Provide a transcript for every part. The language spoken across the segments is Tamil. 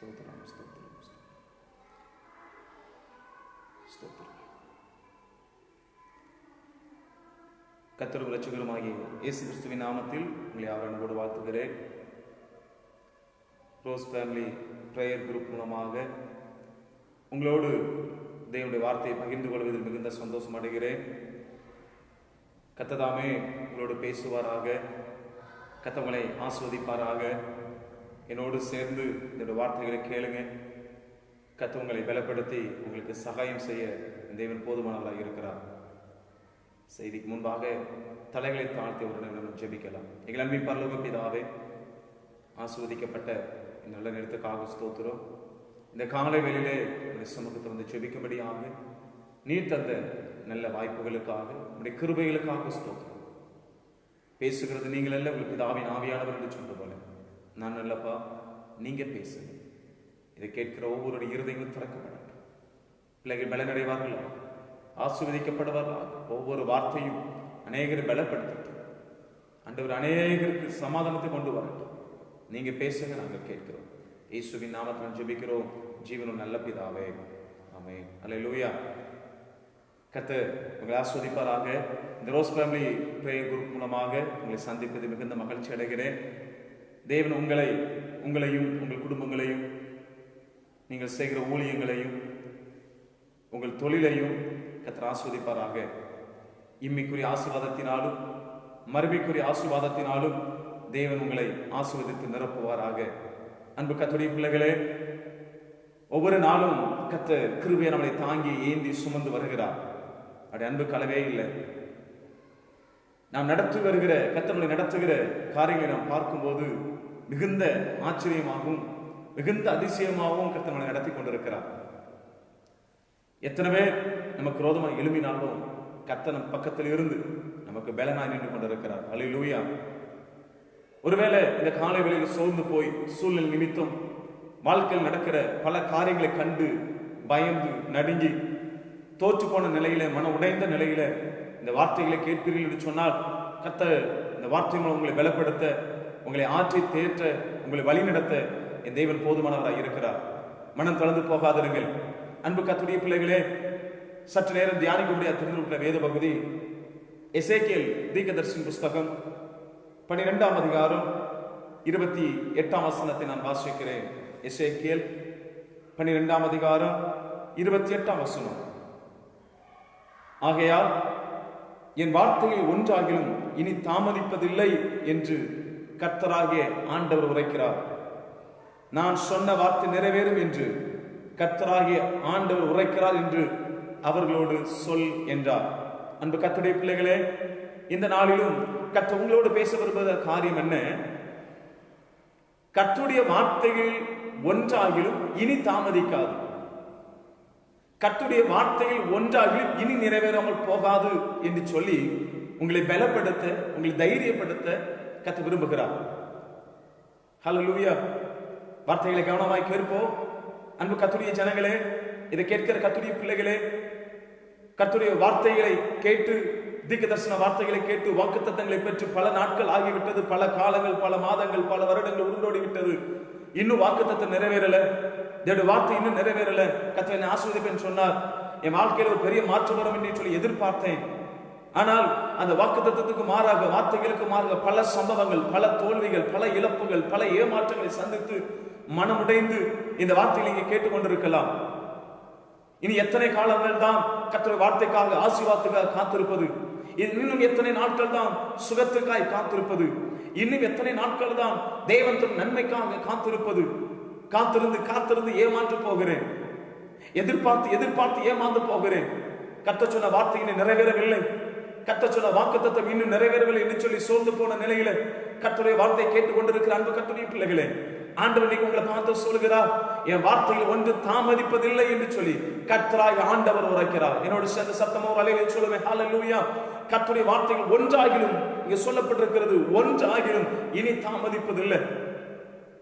ஸ்தோத்திரம், ஸ்தோத்திரம், ஸ்தோத்திரம். கர்த்தரும் இரட்சகருமாகிய இயேசு கிறிஸ்துவின் நாமத்தில் உங்களை அன்போடு வாழ்த்துகிறேன். ரோஸ் ஃபேமிலி பிரேயர் குரூப் மூலமாக உங்களோடு தேவனுடைய வார்த்தையை பகிர்ந்து கொள்வதில் மிகுந்த சந்தோஷம் அடைகிறேன். கர்த்தர் உங்களோடு பேசுவாராக, கர்த்தர் உங்களை ஆசீர்வதிப்பாராக. என்னோடு சேர்ந்து இந்த வார்த்தைகளை கேளுங்க. கர்த்தர் உங்களை பலப்படுத்தி உங்களுக்கு சகாயம் செய்ய தேவன் போதுமானவராக இருக்கிறார். செய்திக்கு முன்பாக தலைகளை தாழ்த்தி ஒரு நிமிடம் ஜெபிக்கலாம். எங்கள் அன்பின் பரலோக பிதாவே, ஆசீர்வதிக்கப்பட்ட இந்த நல்ல நேரத்துக்காக ஸ்தோத்திரம். இந்த காலை வேளையிலே உடைய சமூகத்தை வந்து ஜெபிக்கும்படியாக நீர் தந்த நல்ல வாய்ப்புகளுக்காக, உடைய கிருபைகளுக்காக ஸ்தோத்திரம். பேசுகிறது நீங்கள் அல்ல, உங்கள் பிதாவின் ஆவியானவர் என்று சொல்றது போல நான் அல்லப்பா, நீங்க பேசுங்க. இதை கேட்கிற ஒவ்வொரு இருதயங்களும் திறக்கப்படட்டும். பிள்ளைகள் பலனடைவார்கள், ஆசீர்வதிக்கப்படுவார்கள். ஒவ்வொரு வார்த்தையும் அநேகரை பலப்படுத்தட்டும். ஆண்டவர் அநேகருக்கு சமாதானத்தை கொண்டு வரட்டும். நீங்க பேசுங்க, நாங்கள் கேட்கிறோம். இயேசுவின் நாமத்தில் ஜெபிக்கிறோம் ஜீவனும் நல்ல பிதாவே, ஆமென். அல்லேலூயா. கர்த்தர் உங்களை ஆசீர்வதிப்பாராக. இந்த ரோஸ் ஃபேமிலி பிரேயர் குரூப் மூலமாக உங்களை சந்திப்பது மிகுந்த மகிழ்ச்சி அடைகிறேன். தேவன் உங்களையும் உங்கள் குடும்பங்களையும், நீங்கள் செய்கிற ஊழியங்களையும், உங்கள் தொழிலையும் கர்த்தர் ஆசீர்வதிப்பாராக. இம்மைக்குரிய ஆசீர்வாதத்தினாலும் மறுமைக்குரிய ஆசீர்வாதத்தினாலும் தேவன் உங்களை ஆசீர்வதித்து நிரப்புவாராக. அன்பு கர்த்தருடைய பிள்ளைகளே, ஒவ்வொரு நாளும் கர்த்தர் கிருபையை நம்மளை தாங்கி ஏந்தி சுமந்து வருகிறார். அப்படி அன்பு கலவே இல்லை. நாம் கர்த்தர் நடத்துகிற காரியங்களை நாம் பார்க்கும்போது மிகுந்த ஆச்சரியமாகவும் மிகுந்த அதிசயமாகவும் கர்த்தர் நம்மளை நடத்தி கொண்டிருக்கிறார். எத்தனை பேர் நமக்கு விரோதமாக எழும்பினாலும் கர்த்தர் நம் பக்கத்தில் இருந்து நமக்கு பலனாய் நின்று கொண்டிருக்கிறார். அல்லேலூயா. ஒருவேளை இந்த காலை வேளையில் சோர்ந்து போய் சூழ்நிலை நிமித்தம் வாழ்க்கையில் நடக்கிற பல காரியங்களை கண்டு பயந்து நடுங்கி தோற்று போன நிலையில, மன உடைந்த நிலையில இந்த வார்த்தைகளை கேட்பீர்கள் என்று சொன்னால், கர்த்தர் இந்த வார்த்தை மூலம் உங்களை பலப்படுத்த, உங்களை ஆற்றி தேற்ற, உங்களை வழிநடத்த என் தேவன் போதுமானவராக இருக்கிறார். மனம் கலந்து போகாதிருங்கள். அன்பு கர்த்தருடைய பிள்ளைகளே, சற்று நேரம் தியானிக்கக்கூடிய தெரிந்துள்ள வேத பகுதி எசேக்கியேல் தீர்க்கதரிசியின் புஸ்தகம் 12ஆம் அதிகாரம் 28ஆம் வசனத்தை நான் வாசிக்கிறேன். எசேக்கியேல் 12ஆம் அதிகாரம் 28ஆம் வசனம். ஆகையால் என் வார்த்தையில் ஒன்றாகிலும் இனி தாமதிப்பதில்லை என்று கர்த்தராகிய ஆண்டவர் உரைக்கிறார். நான் சொன்ன வார்த்தை நிறைவேறும் என்று கர்த்தராகிய ஆண்டவர் உரைக்கிறார் என்று அவர்களோடு சொல் என்றார். அன்பு கர்த்தருடைய பிள்ளைகளே, இந்த நாளிலும் கர்த்தர் உங்களோடு பேச வருகிற காரியம் என்ன? கர்த்தருடைய வார்த்தைகள் ஒன்றாகிலும் இனி தாமதிக்காது. கர்த்தருடைய வார்த்தைகள் ஒன்றாகிலும் இனி நிறைவேறாமல் போகாது என்று சொல்லி உங்களை பலப்படுத்த, உங்களை தைரியப்படுத்த கர்த்தர் விரும்புகிறார். ஹல்லேலூயா. வார்த்தைகளை கவனமாய் கேட்போம். அன்பு கர்த்தருடைய ஜனங்களே, இதை கேட்கிற கர்த்தருடைய பிள்ளைகளே, கர்த்தருடைய வார்த்தைகளை கேட்டு, தீர்க்க தரிசன வார்த்தைகளை கேட்டு வாக்குத்தத்தங்களை பெற்று பல நாட்கள் ஆகிவிட்டது, பல காலங்கள், பல மாதங்கள், பல வருடங்கள் உருண்டோடி விட்டது. இன்னும் வாக்குத்தத்தம் நிறைவேறல, தேவனுடைய வார்த்தை இன்னும் நிறைவேறல. கர்த்தர் என்னை ஆசீர்வதிப்பேன்னு சொன்னார். என் வாழ்க்கையில ஒரு பெரிய மாற்றம் வரும் என்று சொல்லி எதிர்பார்த்தேன். ஆனால் அந்த வாக்குத்தத்தத்துக்கு மாறாக, வார்த்தைகளுக்கு மாறாக பல சம்பவங்கள், பல தோல்விகள், பல இழப்புகள், பல ஏமாற்றங்களை சந்தித்து மனமுடைந்து இந்த வார்த்தைகளை இங்கே கேட்டுக்கொண்டிருக்கலாம். இனி எத்தனை காலங்கள் தான் கர்த்தருடைய வார்த்தைக்காக, ஆசீர்வாதத்துக்காக காத்திருப்பது? இன்னும் எத்தனை நாட்கள் தான் சுகத்துக்காய் காத்திருப்பது? இன்னும் எத்தனை நாட்கள் தான் தேவன் நன்மைக்காக காத்திருப்பது? காத்திருந்து ஏமாற்று போகிறேன், எதிர்பார்த்து ஏமாந்து போகிறேன். கர்த்தர் சொன்ன வார்த்தை இன்னும் நிறைவேறவில்லை, கர்த்தர் சொன்ன வாக்குத்தத்தம் இன்னும் நிறைவேறவில்லை என்று சொல்லி சோர்ந்து போன நிலையில கர்த்தருடைய வார்த்தையை கேட்டுக்கொண்டிருக்கிற அன்பு கர்த்தருடைய பிள்ளைகளே, ஆண்டவர் நீங்க உங்களை பார்த்து சொல்கிறார், என் வார்த்தையில் ஒன்று தாமதிப்பதில்லை என்று சொல்லி கர்த்தராய் ஆண்டவர் உரைக்கிறார். என்னோட சேர்ந்த சத்தமோ அலையிலே சொல்லுவேன். ஹல்லேலூயா. கர்த்தருடைய வார்த்தைகள் ஒன்றாகிலும், இங்க சொல்லப்பட்டிருக்கிறது ஒன்றாகிலும் இனி தாமதிப்பதில்லை.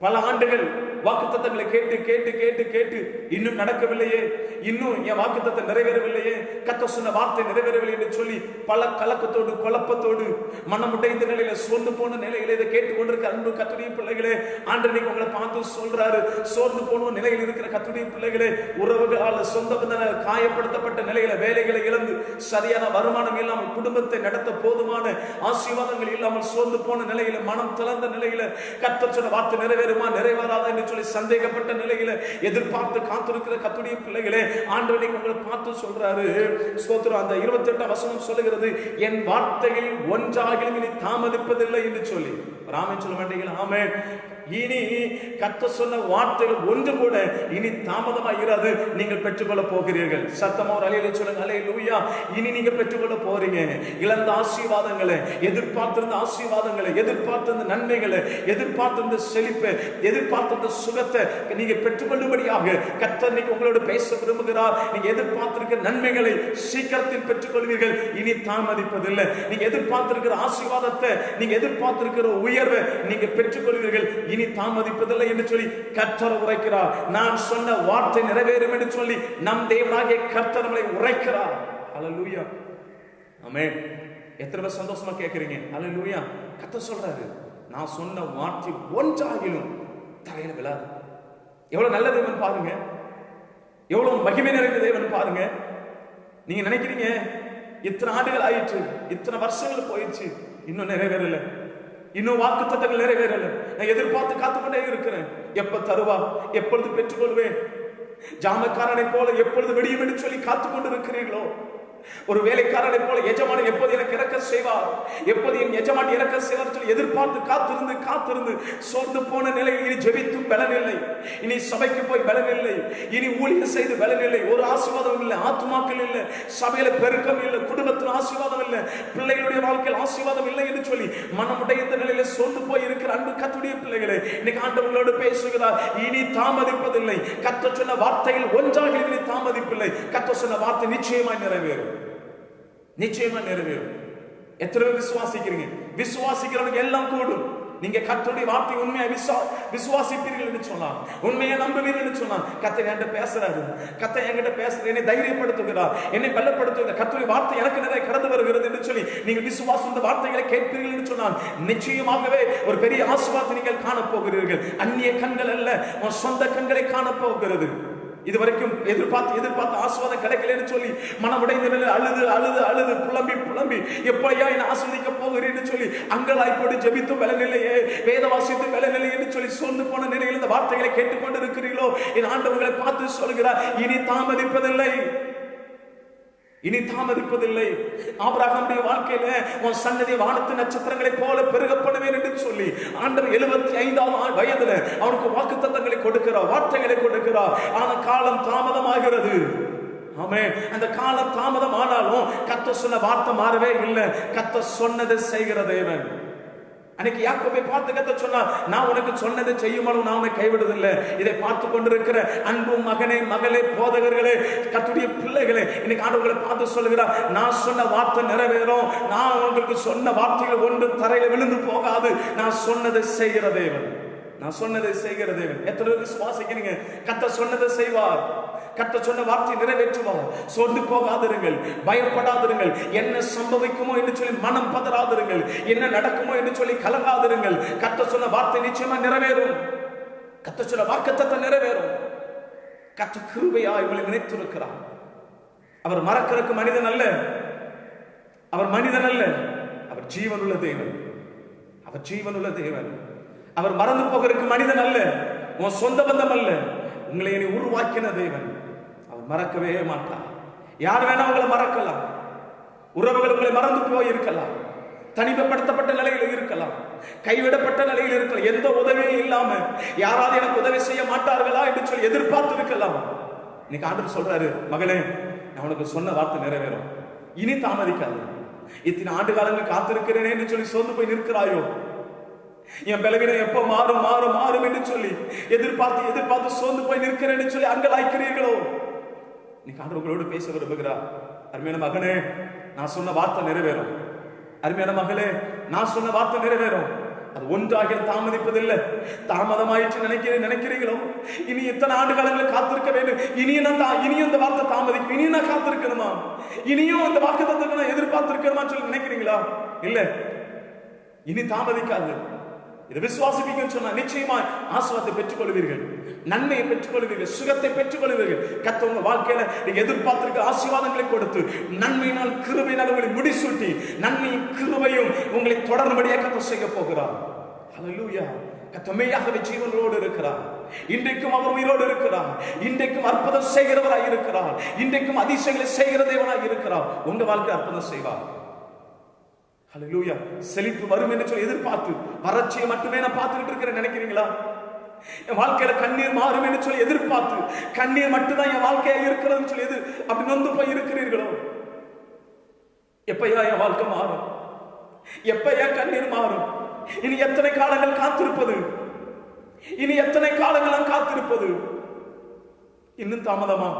பல ஆண்டுகள் வாக்குத்தத்தங்களை கேட்டு கேட்டு கேட்டு கேட்டு இன்னும் நடக்கவில்லையே, இன்னும் என் வாக்குத்தத்தம் நிறைவேறவில்லையே, கர்த்தர் சொன்ன வார்த்தை நிறைவேறவில்லை என்று சொல்லி பல கலக்கத்தோடு குழப்பத்தோடு மனமுடைந்த நிலையில சோர்ந்து போன நிலையில இதை கேட்டுக்கொண்டிருக்க அன்பு கர்த்தருடைய பிள்ளைகளே, ஆண்டவர் உங்களை பார்த்து சொல்றாரு, சோர்ந்து போன நிலையில் இருக்கிற கர்த்தருடைய பிள்ளைகளே, உறவுகளால் சொந்த பந்தங்களால் காயப்படுத்தப்பட்ட நிலையில வேலைகளை இழந்து சரியான வருமானம் இல்லாமல் குடும்பத்தை நடத்த போதுமான ஆசீர்வாதங்கள் இல்லாமல் சோர்ந்து போன நிலையில மனம் தளர்ந்த நிலையில கர்த்தர் சொன்ன வார்த்தை நிறைவேறுமா நிறைவேறாதா என்று சொல்லி சந்தேகப்பட்ட நிலையில எதிர்பார்த்து காத்திருக்கிற கர்த்தருடைய பிள்ளைகளே, ஆண்டவர் உங்களை பார்த்து சொல்றாரு, ஸ்தோத்திரம். அந்த 28ஆம் வசனம் சொல்லுகிறது, என் வார்த்தையில் ஒன்றாகிலும் இனி தாமதிப்பதில்லை என்று சொல்லி. ஆமென் சொல்ல மாட்டீங்களா? ஆமென். இனி கர்த்தர் சொன்ன வார்த்தைகள் ஒன்று கூட இனி தாமதமாகிறது, நீங்கள் பெற்றுக்கொள்ள போகிறீர்கள். சத்தமா ஒரு அல்லேலூயா சொல்லுங்க. அல்லேலூயா. இனி நீங்க பெற்றுக்கொள்ள போறீங்க. இழந்த ஆசீர்வாதங்களை, எதிர்பார்த்திருந்த ஆசீர்வாதங்களை, எதிர்பார்த்திருந்த நன்மைகளை, எதிர்பார்த்திருந்த செழிப்பை, எதிர்பார்த்திருந்த சுகத்தை நீங்க பெற்றுக்கொள்ளும்படியாக கர்த்தர் இன்னைக்கு உங்களோட பேச விரும்புகிறார். நீங்க எதிர்பார்த்திருக்கிற நன்மைகளை சீக்கிரத்தில் பெற்றுக்கொள்வீர்கள், இனி தாமதிப்பதில்லை. நீங்க எதிர்பார்த்திருக்கிற ஆசீர்வாதத்தை, நீங்க எதிர்பார்த்திருக்கிற உயர்வை நீங்க பெற்றுக்கொள்வீர்கள், இனி தாமதிப்பதில்லை என்று சொல்லி கர்த்தர் உரைக்கிறார். நான் சொன்ன வார்த்தை நிறைவேறும் என்று சொல்லி நம் தேவனாகிய கர்த்தர் நம்மை உரைக்கிறார். அல்லேலூயா. ஆமென். எத்தனை பேர் சந்தோஷமா கேட்கிறீங்க? அல்லேலூயா. கர்த்தர் சொல்றாரு, நான் சொன்ன வார்த்தை ஒன்றாகிலும் தரையில விழாது. எவ்வளவு நல்ல தேவன் பாருங்க, எவ்வளவு மகிமை நிறைந்த தேவன் பாருங்க. நீங்க நினைக்கிறீங்க இத்தனை ஆண்டுகள் ஆயிடுச்சு, இத்தனை வருஷங்கள் போயிடுச்சு, இன்னும் நிறைவேறல, இன்னும் வாக்குத்தத்தங்கள் நிறைவேறல, நான் எதிர்பார்த்து காத்துக்கொண்டே இருக்கிறேன், எப்ப தருவா, எப்பொழுது பெற்றுக்கொள்வேன், ஜாமக்காரனை போல எப்பொழுது வெடியும் என்று சொல்லி காத்துக்கொண்டு இருக்கிறீர்களோ, ஒரு வேலைக்காரனை போல எஜமானன் எப்போது எனக்கு இறக்க செய்வார், எப்போது என் எஜமான் இறக்க செய்வார் சொல்லி எதிர்பார்த்து காத்திருந்து காத்திருந்து சோர்ந்து போன நிலையில் இனி ஜெபித்தும் பலன் இல்லை, இனி சபைக்கு போய் பலன் இல்லை, இனி ஊழியம் செய்து பலன் இல்லை, ஒரு ஆசீர்வாதம் இல்லை, ஆத்துமாக்கள் இல்லை, சபையில பெருக்கம் இல்லை, குடும்பத்தில் ஆசீர்வாதம் இல்லை, பிள்ளைகளுடைய வாழ்க்கையில் ஆசீர்வாதம் இல்லை என்று சொல்லி மனமுடைய இந்த நிலையில சோர்ந்து போய் இருக்கிற அன்பு கர்த்தருடைய பிள்ளைகளே, இன்னைக்கு ஆண்டவர்களோடு பேசுகிறார், இனி தாமதிப்பதில்லை. கர்த்தர் சொன்ன வார்த்தையில் ஒன்றாக இனி தாமதிப்பில்லை. கர்த்தர் சொன்ன வார்த்தை நிச்சயமாய் நிறைவேறும், நிச்சயமா நிறைவேறும். எத்தனை பேர் விசுவாசிக்கிறீங்க? விசுவாசிக்கிறவனுக்கு எல்லாம் கூடும். நீங்க கர்த்தருடைய வார்த்தை உண்மையா விசுவாசிப்பீர்கள் என்று சொன்னார், உண்மையா நம்புவீர்கள் என்று சொன்னார். கர்த்தர் என்கிட்ட பேசுறாரு, கர்த்தர் என்கிட்ட பேசுறாரு, என்னை தைரியப்படுத்துகிறார், என்னை பலப்படுத்துகிறார், கர்த்தருடைய வார்த்தை எனக்கு நிறைய கடந்து வருகிறது என்று சொல்லி நீங்கள் விசுவாசம் இந்த வார்த்தைகளை கேட்பீர்கள் என்று சொன்னார், நிச்சயமாகவே ஒரு பெரிய ஆசீர்வாதத்தை நீங்கள் காணப்போகிறீர்கள். அந்நிய கண்கள் அல்ல, உன் சொந்த கண்களை காணப்போகிறது. இதுவரைக்கும் எதிர்பார்த்து ஆசீர்வாதம் கிடைக்கலன்னு சொல்லி மனமுடைந்த நிலையில் அழுது அழுது அழுது புலம்பி புலம்பி எப்படியா என்னை ஆஸ்வதிக்க போகிறேன்னு சொல்லி அங்கலாய்ப்போடு ஜெபித்தும் பலன் இல்லையே, வேத வாசித்து பலன் இல்லை என்று சொல்லி சோர்ந்து போன நிலையில் இந்த வார்த்தைகளை கேட்டுக்கொண்டு இருக்கிறீர்களோ, என் ஆண்டவர்களை பார்த்து சொல்கிறார், இனி தாமதிப்பதில்லை, இனி தாமதிப்பதில்லை. ஆபிரகாமுடைய வாழ்க்கையில உன் சன்னதி வானத்து நட்சத்திரங்களை போல பெருக பண்ணுவேன் என்று சொல்லி ஆண்டவர் 75ஆம் வயதுல அவனுக்கு வாக்குத்தத்தங்களை கொடுக்கிறார், வார்த்தைகளை கொடுக்கிறார். ஆனா காலம் தாமதமாகிறது. ஆமென். அந்த காலம் தாமதம் ஆனாலும் கர்த்தர் சொன்ன வார்த்தை மாறவே இல்லை. கர்த்தர் சொன்னதை செய்கிற தேவன். அன்னைக்கு யாக்கோபை பார்த்து கர்த்தர் சொன்னார், நான் உனக்கு சொன்னதை செய்யுமாலும் நான் உன்னை கைவிடுவதில்லை. இதை பார்த்து கொண்டிருக்கிற அன்பு மகனே மகளே போதகர்களே கர்த்தருடைய பிள்ளைகளே, இன்னைக்கு ஆண்டவர்களை பார்த்து சொல்லுகிறார், நான் சொன்ன வார்த்தை நிறைவேறும். நான் உங்களுக்கு சொன்ன வார்த்தைகள் ஒன்று தரையில விழுந்து போகாது. நான் சொன்னதை செய்கிற தேவன், நான் சொன்னதை செய்கிற தேவன். எத்தனை விசுவாசிக்கிறீங்க? கர்த்தர் சொன்னதை செய்வார், கர்த்தர் சொன்ன வார்த்தை நிறைவேற்றுவார். சோர்ந்து போகாதிருங்கள், பயப்படாதிருங்கள், என்ன சம்பவிக்குமோ என்று சொல்லி மனம் பதறாதிருங்கள், என்ன நடக்குமோ என்று சொல்லி கலங்காதிருங்கள். கர்த்தர் சொன்ன வார்த்தை நிச்சயமா நிறைவேறும், கர்த்தர் சொன்ன வாக்குத்தத்தம் நிறைவேறும். கர்த்தர் கிருபையாய் உங்களை நினைத்திருக்கிறார். அவர் மறக்கிறதுக்கு மனிதன் அல்ல, அவர் மனிதன் அல்ல, அவர் ஜீவனுள்ள தேவன், அவர் ஜீவனுள்ள தேவன். அவர் மறந்து போகிறதுக்கு மனிதன் அல்ல, உன் சொந்த பந்தம் அல்ல, உங்களை இனி உருவாக்கின தேவன். அவர் மறக்கவே மாட்டார். யார் வேணா உங்களை மறக்கலாம், உறவுகள் உங்களை மறந்து போய் இருக்கலாம், தனிமைப்படுத்தப்பட்ட நிலையில் இருக்கலாம், கைவிடப்பட்ட நிலையில் இருக்கலாம், எந்த உதவியும் இல்லாம யாராவது எனக்கு உதவி செய்ய மாட்டார்களா என்று சொல்லி எதிர்பார்த்து இருக்கலாம். இன்னைக்கு ஆண்டவர் சொல்றாரு, மகளே நான் உனக்கு சொன்ன வார்த்தை நிறைவேறும், இனி தாமதிக்காது. இத்தனை ஆண்டு காலங்கள் காத்திருக்கிறேனே என்று சொல்லி சோர்ந்து போய் நிற்கிறாயோ, என் பலவீனம் எப்ப மாறும் மாறும் மாறும் என்று சொல்லி எதிர்பார்த்து சோர்ந்து போய் நிற்கிறேன்னு சொல்லி அங்கலாய்க்கிறீர்களோ, இன்னைக்கு ஆண்டவர் உங்களோடு பேச விரும்புகிறார். அருமையான மகனே நான் சொன்ன வார்த்தை நிறைவேறும், அருமையான மகளே நான் சொன்ன வார்த்தை நிறைவேறும். அது ஒன்றாக தாமதிப்பதில்லை. தாமதமாயிற்று நினைக்கிறீங்களோ? இனி எத்தனை ஆண்டு காலங்கள் காத்திருக்க வேண்டும்? இனியும் இந்த வார்த்தை தாமதிக்கும், இனியும் நான் காத்திருக்கணுமா? இனியும் இந்த வாக்குத்தத்தத்தை நான் எதிர்பார்த்திருக்கணுமா சொல்லி நினைக்கிறீங்களா? இல்ல, இனி தாமதிக்காது. இதை விசுவாசிப்பீங்கன்னு சொன்னா நிச்சயமா ஆசீர்வாதத்தை பெற்றுக் கொள்வீர்கள், நன்மையை பெற்றுக் கொள்வீர்கள், சுகத்தை பெற்றுக் கொள்வீர்கள். கர்த்தர் உங்க வாழ்க்கையில நீங்க எதிர்பார்த்திருக்க ஆசீர்வாதங்களை கொடுத்து நன்மையினால் கிருபையினால் உங்களை முடிசூட்டி நன்மையும் கிருபையும் உங்களை தொடர்படியாக கர்த்தர் செய்ய போகிறார். ஹல்லேலூயா. கர்த்தர் மெய்யாகவே ஜீவனோடு இருக்கிறார். இன்றைக்கும் அவர் உயிரோடு இருக்கிறார். இன்றைக்கும் அற்புதம் செய்கிறவராய் இருக்கிறார். இன்றைக்கும் அதிசயங்களை செய்கிற தேவனாய் இருக்கிறார். உங்க வாழ்க்கை அற்புதம் செய்வார். ஹல்லேலூயா. செழிப்பு வரும் என்று சொல்லி எதிர்பார்த்து வறட்சியை மட்டுமே நான் பார்த்துக்கிட்டு இருக்கிறேன் நினைக்கிறீங்களா? என் வாழ்க்கையில கண்ணீர் மாறும் என்று சொல்லி எதிர்பார்த்து கண்ணீர் மட்டும்தான் என் வாழ்க்கையா இருக்கிறதுன்னு சொல்லி அப்படி நொந்து போய் இருக்கிறீர்களோ? எப்பயா என் வாழ்க்கை மாறும்? எப்பயா கண்ணீர் மாறும்? இனி எத்தனை காலங்கள் காத்திருப்பது? இனி எத்தனை காலங்கள் நான் காத்திருப்பது? இன்னும் தாமதமா?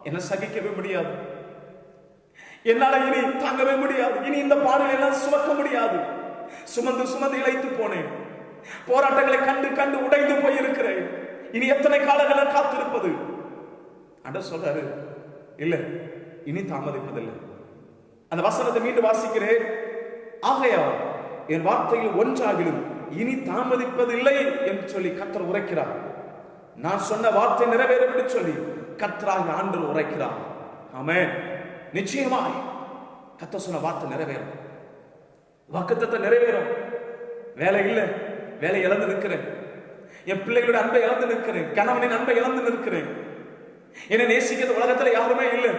என்ன சகிக்கவே முடியாது, என்னால இனி தாங்கவே முடியாது. இனி இந்த பாடலை எல்லாம் சுமக்க முடியாது. சுமந்து இழைத்து போனேன். போராட்டங்களை கண்டு உடைந்து போயிருக்கிறேன். இனி எத்தனை காலங்கள் காத்திருப்பது? அட சொல்றாரு, இல்ல, இனி தாமதிப்பதில்லை. அந்த வசனத்தை மீண்டும் வாசிக்கிறேன். ஆகையால் என் வார்த்தையில் ஒன்றாகிலும் இனி தாமதிப்பதில்லை என்று சொல்லி கர்த்தர் உரைக்கிறார். நான் சொன்ன வார்த்தை நிறைவேறும் என்று சொல்லி கர்த்தராகிய ஆண்டவர் உரைக்கிறார். ஆமென். நிச்சயமாய் கர்த்தர் சொன்ன வார்த்தை நிறைவேறும். வாக்குத்தத்தம் நிறைவேறும். வேலை இல்லை, வேலை இழந்து நிற்கிறேன். என் பிள்ளைகளோட அன்பை இழந்து நிற்கிறேன். கணவனின் அன்பை இழந்து நிற்கிறேன். என்னை நேசிக்கிறது உலகத்துல யாருமே இல்லை.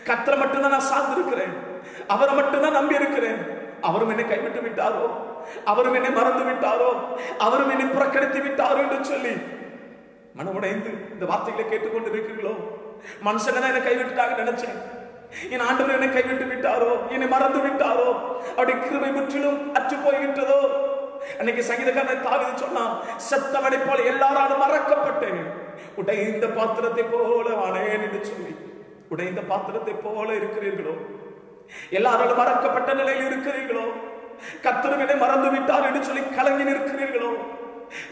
கர்த்தரை மட்டும்தான் நான் சார்ந்து இருக்கிறேன். அவரை மட்டும்தான் நம்பி இருக்கிறேன். அவரும் என்னை கைவிட்டு விட்டாரோ, அவரும் என்னை மறந்து விட்டாரோ, அவரும் என்னை புறக்கணித்து விட்டாரோ என்று சொல்லி மனமுடைந்து இந்த வார்த்தைகளை கேட்டுக்கொண்டு இருக்கிறீர்களோ? மனுஷங்க தான் என்னை கைவிட்டுட்டாங்க நினைச்சேன். என் ஆண்டவர் என்னை கைவிட்டு விட்டாரோ, என்னை மறந்து விட்டாரோ, அவருடைய கிருபை முற்றிலும் அற்று போய்விட்டதோ? அன்னைக்கு சங்கீதக்காரன் தாவீது சொன்னான், செத்தவனை போல எல்லாராலும் மறக்கப்பட்டேன், உடைந்த பாத்திரத்தை போல ஆனேன் என்று சொல்லி. உடைந்த பாத்திரத்தை போல இருக்கிறீர்களோ? எல்லாராலும் மறக்கப்பட்ட நிலையில் இருக்கிறீர்களோ? கர்த்தர் என்னை மறந்து விட்டார் என்று சொல்லி கலங்கி நிற்கிறீர்களோ?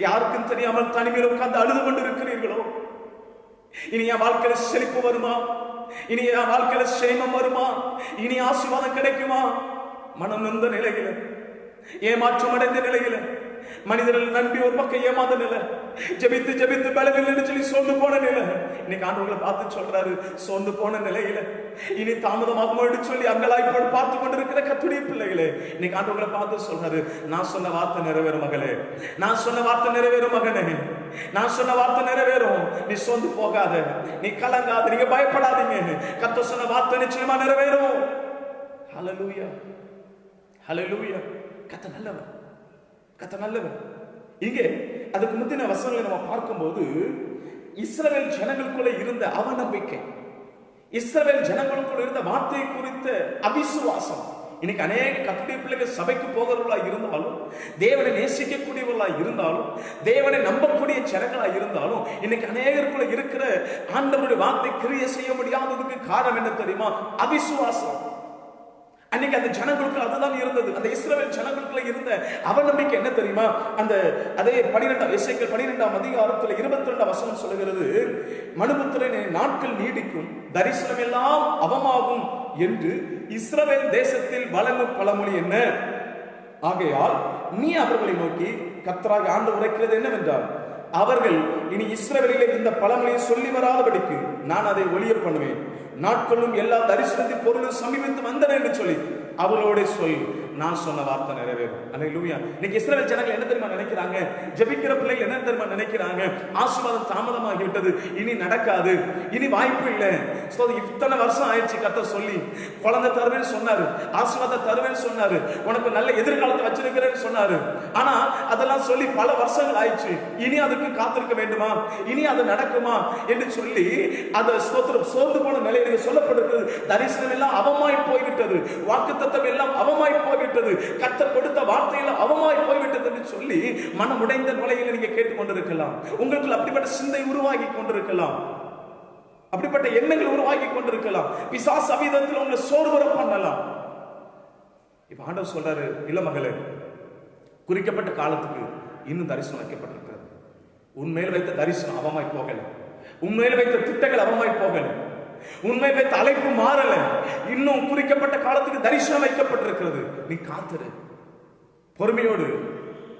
யாருக்கும் தெரியாமல் தனிமையில் உட்கார்ந்து அழுது கொண்டு இருக்கிறீர்களோ? இனி என் வாழ்க்கையில செழிப்பு வருமா? இனி என் வாழ்க்கையில சேமம் வருமா? இனி ஆசீர்வாதம் கிடைக்குமா? மனம் நொந்த நிலையில, ஏமாற்றம் அடைந்த நிலையில, மனிதர்கள் நம்பி ஒரு பக்கம் ஏமாந்த நிலை, ஜெபித்து பலவில்லைன்னு சொல்லி சோர்ந்து போன நிலை. இன்னைக்கு ஆண்டவர்களை பார்த்து சொல்றாரு, சோர்ந்து போன நிலையில இனி தாமதமாகும் சொல்லி அங்கலாய்ப்போடு பார்த்து கொண்டிருக்கிற கர்த்தருடைய பிள்ளைகளே, இன்னைக்கு ஆண்டவர்களை பார்த்து சொல்றாரு, நான் சொன்ன வார்த்தை நிறைவேறும் மகளே, நான் சொன்ன வார்த்தை நிறைவேறும் மகனே, நான் சொன்ன வார்த்தை நிறைவேறும். நீ சோர்ந்து போகாத, நீ கலங்காத, நீங்க பயப்படாதீங்க. கர்த்தர் சொன்ன வார்த்தை நிச்சயமா நிறைவேறும். ஹல்லேலூயா, ஹல்லேலூயா. கர்த்தர் நல்லவர், கர்த்தர் நல்லவர். இங்கே அதுக்கு முந்தின வசனங்களை நம்ம பார்க்கும்போது இஸ்ரவேல் ஜனங்களுக்குள்ள இருந்த அவநம்பிக்கை, இஸ்ரவேல் ஜனங்களுக்குள்ள இருந்த வார்த்தை குறித்த அவிசுவாசம். இன்னைக்கு அநேக கர்த்தருடைய பிள்ளைகள் சபைக்கு போகிறவர்களா இருந்தாலும், தேவனை நேசிக்கக்கூடியவர்களா இருந்தாலும், தேவனை நம்பக்கூடிய ஜனங்களா இருந்தாலும், இன்னைக்கு அநேகருக்குள்ள இருக்கிற ஆண்டவருடைய வார்த்தை கிரியை செய்ய முடியாததுக்கு காரணம் என்ன தெரியுமா? அவிசுவாசம். அன்னைக்கு அந்த ஜனங்களுக்குள்ள அதுதான் இருந்தது. அந்த இஸ்ரவேல் ஜனங்களுக்குள்ள இருந்த அவநம்பிக்கை என்ன தெரியுமா? அந்த அதே 12ஆம் அதிகாரத்துல 22ஆம் வசனம் சொல்லுகிறது, மனுபுத்திரனே நாட்கள் நீடிக்கும், தரிசனம் எல்லாம் அவமாகும் என்று இஸ்ரவேல் தேசத்தில் வழங்கும் பழமொழி என்ன? ஆகையால் நீ அவர்களை நோக்கி கர்த்தராகிய ஆண்டவர் உரைக்கிறது என்னவென்றால், அவர்கள் இனி இஸ்ரவேலிலே இந்த பழமொழியை சொல்லி வராதபடிக்கு நான் அதை ஒளிய பண்ணுவேன். நாட்களும் எல்லா தரிசனத்தின் பொருளும் சமீபத்து வந்தன என்று சொல்லி அவளோட சொல், நான் சொன்ன வார்த்தை நிறைவேறும். அல்லேலூயா. இன்னைக்கு இஸ்ரவேல் ஜனங்கள் என்ன தெரியுமா நினைக்கிறாங்க? ஜெபிக்கிற பிள்ளைகள் என்ன தெரியுமா நினைக்கிறாங்க? ஆசீர்வாதம் தாமதமாகி விட்டது, இனி நடக்காது, இனி வாய்ப்பு இல்லை. இத்தனை வருஷம் ஆயிடுச்சு கர்த்தர் சொல்லி, குழந்தை தருவேன்னு சொன்னாரு, ஆசீர்வாதம் தருவேன்னு சொன்னாரு, உனக்கு நல்ல எதிர்காலத்தை வச்சிருக்கிறேன்னு சொன்னாரு. ஆனா அதெல்லாம் சொல்லி பல வருஷங்கள் ஆயிடுச்சு, இனி அதுக்கு காத்திருக்க வேண்டுமா? இனி அது நடக்குமா என்று சொல்லி அந்த ஸ்தோத்திரம் சோர்ந்து போன நிலையில் சொல்லப்படுகிறது. தரிசனம் எல்லாம் அவமாய் போய்விட்டது, வாக்குத்தத்தம் எல்லாம் அவமாய் போய்விட்டது, கர்த்தர் கொடுத்த வார்த்தைகள் அவமாய் போய்விட்டது என்று சொல்லி மனம் உடைந்த நிலையில் நீங்க கேட்டுக்கொண்டிருக்கலாம். உங்களுக்கு அப்படிப்பட்ட சிந்தை உருவாகி கொண்டிருக்கலாம், அப்படிப்பட்ட எண்ணங்கள் உருவாகி கொண்டிருக்கலாம். பிசாசு அவிதத்தில் உங்களை சோர்வர பண்ணலாம். இப்ப ஆண்டவர் சொல்றாரு, இல்ல மகளே, குறிக்கப்பட்ட காலத்துக்கு இன்னும் தரிசனம் வைக்கப்பட்டிருக்கிறது. உண்மையில் வைத்த தரிசனம் அவமாய் போகல, உண்மையில் வைத்த திட்டங்கள் அவமாய் போகல, உண்மையில் வைத்த அழைப்பு மாறல. இன்னும் குறிக்கப்பட்ட காலத்துக்கு தரிசனம் வைக்கப்பட்டிருக்கிறது. நீ காத்துரு, பொறுமையோடு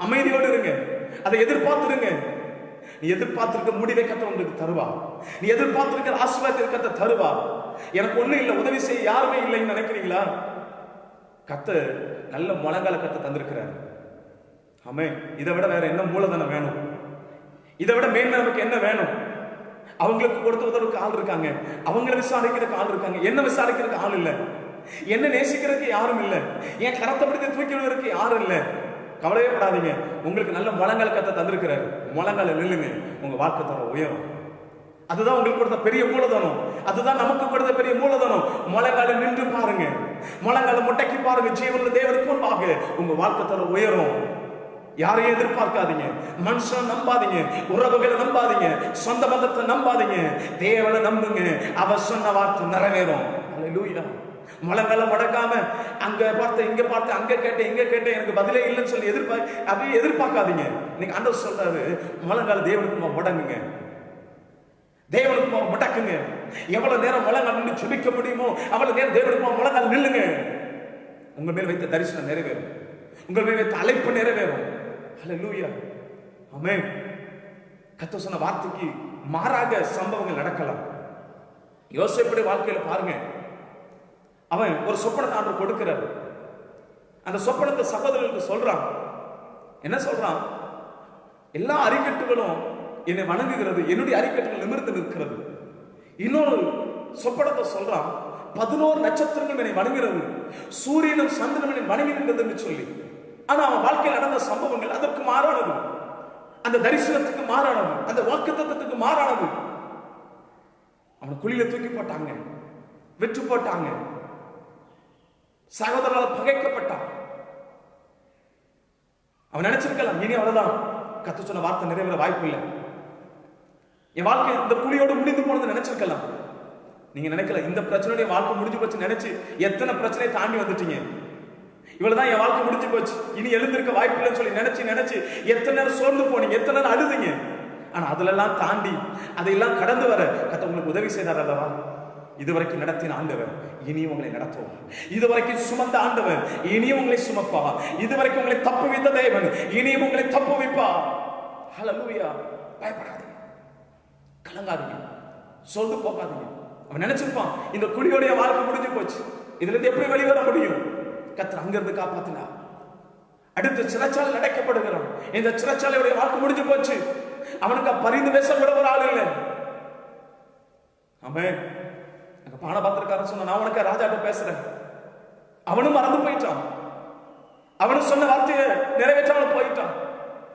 அமைதியோடு இருங்க, அதை எதிர்பார்த்துருங்க. நீ எதிர்பார்த்திருக்க முடிவை கத்த உங்களுக்கு தருவா. நீ எதிர்பார்த்திருக்கிற ஆசீர்வாதத்தை கத்த தருவா. எனக்கு ஒண்ணும் இல்லை, உதவி செய்ய யாருமே இல்லைன்னு நினைக்கிறீங்களா? கத்த நல்ல முழங்கால கத்த தந்திருக்கிறார். ஆமே, இதை விட வேற என்ன மூலதனம் வேணும்? இதை விட மேன்மை நமக்கு என்ன வேணும்? அவங்களுக்கு கொடுத்து உதவுக்கு ஆள் இருக்காங்க, அவங்களை விசாரிக்கிறதுக்கு ஆள் இருக்காங்க, என்ன விசாரிக்கிறதுக்கு ஆள் இல்லை, என்ன நேசிக்கிறதுக்கு யாரும் இல்லை, என் கரத்தை பிடித்து தூக்கி விடுவதற்கு யாரும் இல்லை. கவலையே படாதீங்க, உங்களுக்கு நல்ல முழங்கால கத்த தந்திருக்கிறாரு. முழங்கால நில்லுங்க, உங்க வாழ்க்கை தர உயரும். அதுதான் உங்களுக்கு கொடுத்த பெரிய மூலதனம், அதுதான் நமக்கு கொடுத்த பெரிய மூலதனம். முழங்கால நின்று பாருங்க, முழங்கால முட்டைக்கு பாருங்க, ஜீவனுள்ள தேவனுக்கு முன்பாக உங்க வாழ்க்கை தர உயரும். யாரையும் எதிர்பார்க்காதீங்க, மனுஷன் நம்பாதீங்க, உறவுகளை நம்பாதீங்க, சொந்த பந்தத்தை நம்பாதீங்க, தேவனை நம்புங்க. அவர் சொன்ன வார்த்தை நிறைவேறும். அல்லேலூயா. முழங்கால முடக்காம அங்க பார்த்து இங்க பார்த்து அங்க கேட்டேன் இங்க கேட்டேன் எனக்கு பதிலே இல்லைன்னு சொல்லி எதிர்பார்க்காதீங்க. நீங்க ஆண்டவர் சொல்றாரு, முழங்கால தேவனுக்கு முடங்குங்க, தேவனுக்கு முடக்குங்க. எவ்வளவு நேரம் முழங்கால் நின்று ஜெபிக்க முடியுமோ அவ்வளவு நேரம் தேவனுக்கு முழங்கால் நில்லுங்க. உங்க மேல் வைத்த தரிசனம் நிறைவேறும், உங்கள் மேல் வைத்த அழைப்பு நிறைவேறும். அல்லேலூயா. ஆமென். கர்த்தர் சொன்ன வார்த்தைக்கு மாறாக சம்பவங்கள் நடக்கலாம். யோசேப்புடைய வாழ்க்கையில பாருங்க, அவன் ஒரு சொப்பனத்தை ஆண்டவர் கொடுக்கிறார். அந்த சொப்பனத்தை சகோதரர்களுக்கு சொல்றான். என்ன சொல்றான்? எல்லா அறிக்கட்டுகளும் என்னை வணங்குகிறது, என்னுடைய அறிக்கட்டுகள் நிமிர்ந்து நிற்கிறது. இன்னொரு சொப்பனத்தை சொல்றான், 11 நட்சத்திரங்கள் என்னை வணங்குகிறது, சூரியனும் சந்திரனும் என்னை வணங்குகிறது என்று சொல்லி. ஆனா அவன் வாழ்க்கையில் நடந்த சம்பவங்கள் அதற்கு மாறானது, அந்த தரிசனத்துக்கு மாறானது, அந்த வாக்குத்தத்தத்துக்கு மாறானது. அவனை குழியில தூக்கி போட்டாங்க, வெற்று போட்டாங்க, சகோதரரால் பகைக்கப்பட்டான். அவன் நினைச்சிருக்கலாம், இனி அவ்வளவுதான், கர்த்தர் சொன்ன வார்த்தை நிறைவேற வாய்ப்பு இல்லை, என் வாழ்க்கை இந்த குழியோடு முடிந்து போனது நினைச்சிருக்கலாம். நீங்க நினைக்கல, இந்த பிரச்சனையுடைய வாழ்க்கை முடிஞ்சு போச்சு நினைச்சு எத்தனை பிரச்சனையை தாண்டி வந்துட்டீங்க. இவ்வளவுதான் என் வாழ்க்கை முடிஞ்சு போச்சு, இனி எழுந்திருக்க வாய்ப்பு இல்லைன்னு சொல்லி நினைச்சு எத்தனை நேரம் சோர்ந்து போனீங்க, எத்தனை நேரம் அழுதுங்க. ஆனா அதுலெல்லாம் தாண்டி அதையெல்லாம் கடந்து வர கர்த்தர் உங்களுக்கு உதவி செய்தார் அல்லவா? இதுவரைக்கும் நடத்தின ஆண்டவர் இனியும் உங்களை நடத்துவார். இதுவரைக்கும் சுமந்த ஆண்டவர் இனியும் உங்களை சுமப்பா. இதுவரைக்கும் உங்களை தப்பு வைத்த தேவன் இனியும் உங்களை தப்பு வைப்பா. ஹல்லேலூயா. பயப்படாதீங்க, கலங்காதீங்க, சோர்ந்து போகாதீங்க. அவன் நினைச்சிருப்பான், இந்த குடியோடைய வாழ்க்கை முடிஞ்சு போச்சு, இதுல இருந்து எப்படி வெளிவர முடியும்? கர்த்தர் அங்கிருந்து காப்பாத்தினார். அடுத்து சிறைச்சாலை அடைக்கப்படுகிறான். இந்த சிறைச்சாலையுடைய வாழ்க்கை முடிஞ்சு போச்சு, அவனுக்கு பரிந்து பேச கூட ஒரு ஆள் இல்லை. ஆமென். பானபாத்திரக்காரன் சொன்ன, நான் உனக்கு ராஜாட்ட பேசுறேன். அவனும் மறந்து போயிட்டான், அவனு சொன்ன வார்த்தையை நிறைவேற்றாமல் போயிட்டான்.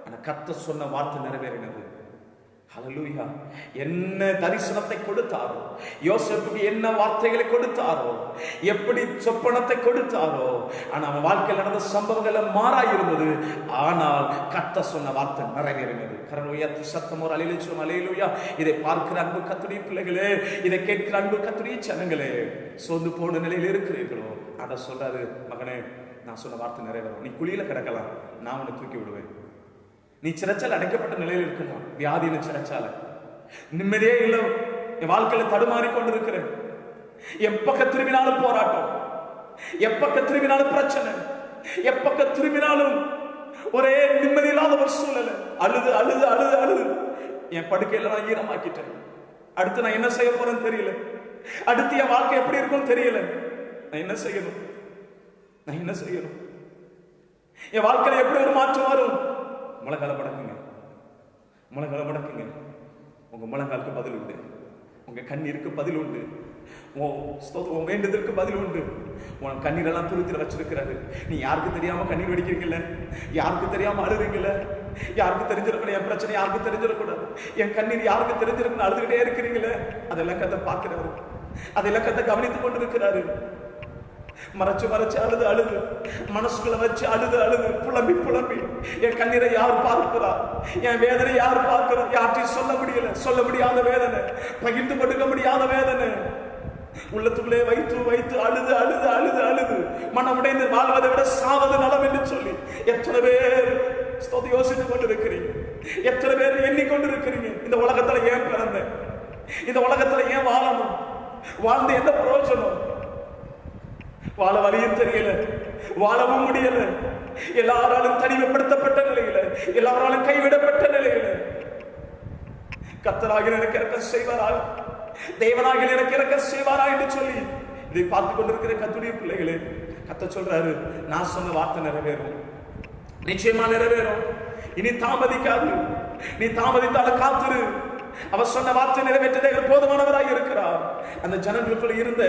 ஆனா கர்த்தர் சொன்ன வார்த்தை நிறைவேறினது. ஹல்லேலூயா. என்ன தரிசனத்தை கொடுத்தாரோ, யோசேப்புக்கு என்ன வார்த்தைகளை கொடுத்தாரோ, எப்படி சொப்பனத்தை கொடுத்தாரோ, ஆனா அவன் வாழ்க்கையில் நடந்த சம்பவங்கள் மாறாயிருந்தது. ஆனால் கர்த்தர் சொன்ன வார்த்தை நிறைவேறினது. கரனுயா சத்தம் ஒரு அல்லேலூயா, அல்லேலூயா. இதை பார்க்கிற அன்பு கர்த்தருடைய பிள்ளைகளே, இதை கேட்கிற அன்பு கர்த்தருடைய ஜனங்களே, சோர்ந்து போன நிலையில் இருக்கிறீர்களோ, அத சொல்றாரு, மகனே நான் சொன்ன வார்த்தை நிறைவேறும். நீ குழியில கிடக்கலாம், நான் உன்னை தூக்கி விடுவேன். நீ சிறைச்சாலை அடைக்கப்பட்ட நிலையில் இருக்கலாம், வியாதியில சிறைச்சாலை, நிம்மதியே இல்லை, என் வாழ்க்கையில தடுமாறி கொண்டு இருக்கிறேன், எப்பக்க திரும்பினாலும் போராட்டம், எப்பக்க திரும்பினாலும் பிரச்சனை, எப்பக்க திரும்பினாலும் ஒரே நிம்மதி இல்லாத ஒரு சூழ்நிலை, அழுது அழுது அழுது அழுது என் படுக்கையில நான் ஈரமாக்கிட்டேன். அடுத்து நான் என்ன செய்ய போறேன்னு தெரியல, அடுத்து என் வாழ்க்கை எப்படி இருக்கும்னு தெரியல, நான் என்ன செய்யணும், நான் என்ன செய்யணும், என் வாழ்க்கையில எப்படி ஒரு மாற்றம் வரும்? முழங்கால மடக்குங்க, முழங்கால மடக்குங்க. உங்க முழங்காலுக்கு பதில் உண்டு, உங்க கண்ணீருக்கு பதில் உண்டு, உன் வேண்டுதலுக்கு பதில் உண்டு. உன் கண்ணீரெல்லாம் துருத்தில வச்சிருக்கிறாரு. நீ யாருக்கு தெரியாம கண்ணீர் வெடிக்கிறீங்கல்ல, யாருக்கு தெரியாம அழுறீங்கல்ல, யாருக்கு தெரிஞ்சிருக்கணும், என் பிரச்சனை யாருக்கு தெரிஞ்சிடக்கூடாது, என் கண்ணீர் யாருக்கு தெரிஞ்சிருக்கணும் அழுதுகிட்டே இருக்கிறீங்களே, அதெல்லாம் கத்தை பார்க்கிறாரு, அதெல்லாம் கத்தை கவனித்துக் கொண்டு இருக்கிறாரு. மறைச்சு மறைச்சு அழுது அழுது, மனசுக்குள்ள வச்சு அழுது அழுது, புலம்பி புலம்பி, என் கண்ணீரை யார் பார்க்கிறா, என் வேதனை யார் பார்க்கிறா, யார்ட்டையும் சொல்ல முடியல, சொல்ல முடியாத வேதனை, பகிர்ந்து கொடுக்க முடியாத வேதனை. உள்ளத்துக்குள்ளே வைத்து வைத்து அழுது அழுது அழுது அழுது மனமுடைந்து வாழ்வதை விட சாவது நலம் என்று சொல்லி எத்தனை பேர் யோசித்துக் கொண்டிருக்கிறீங்க? எத்தனை பேர் எண்ணிக்கொண்டிருக்கிறீங்க? இந்த உலகத்துல ஏன் பிறந்தேன்? இந்த உலகத்துல ஏன் வாழணும்? வாழ்ந்து என்ன பிரயோஜனம்? வாழ வழியும் தெரியல, வாழவும் முடியல. எல்லாராலும் தனிமைப்படுத்தப்பட்ட நிலையில, எல்லாராலும் கைவிடப்பட்ட நிலையில கர்த்தராகிய எனக்கு இரக்கம் செய்வாராக, தேவனாகிய எனக்கு இரக்கம் செய்வாரா என்று சொல்லி இதை பார்த்து கொண்டிருக்கிற கர்த்தருடைய பிள்ளைகளே, கர்த்தர் சொல்றாரு, நான் சொன்ன வார்த்தை நிறைவேறும், நிச்சயமா நிறைவேறும். இனி தாமதிக்காது. நீ தாமதித்தால காத்திரு. அவர் சொன்ன வார்த்தை நிறைவேற்றதே போதுமானவராக இருக்கிறார். அந்த ஜனங்களுக்குள்ள இருந்த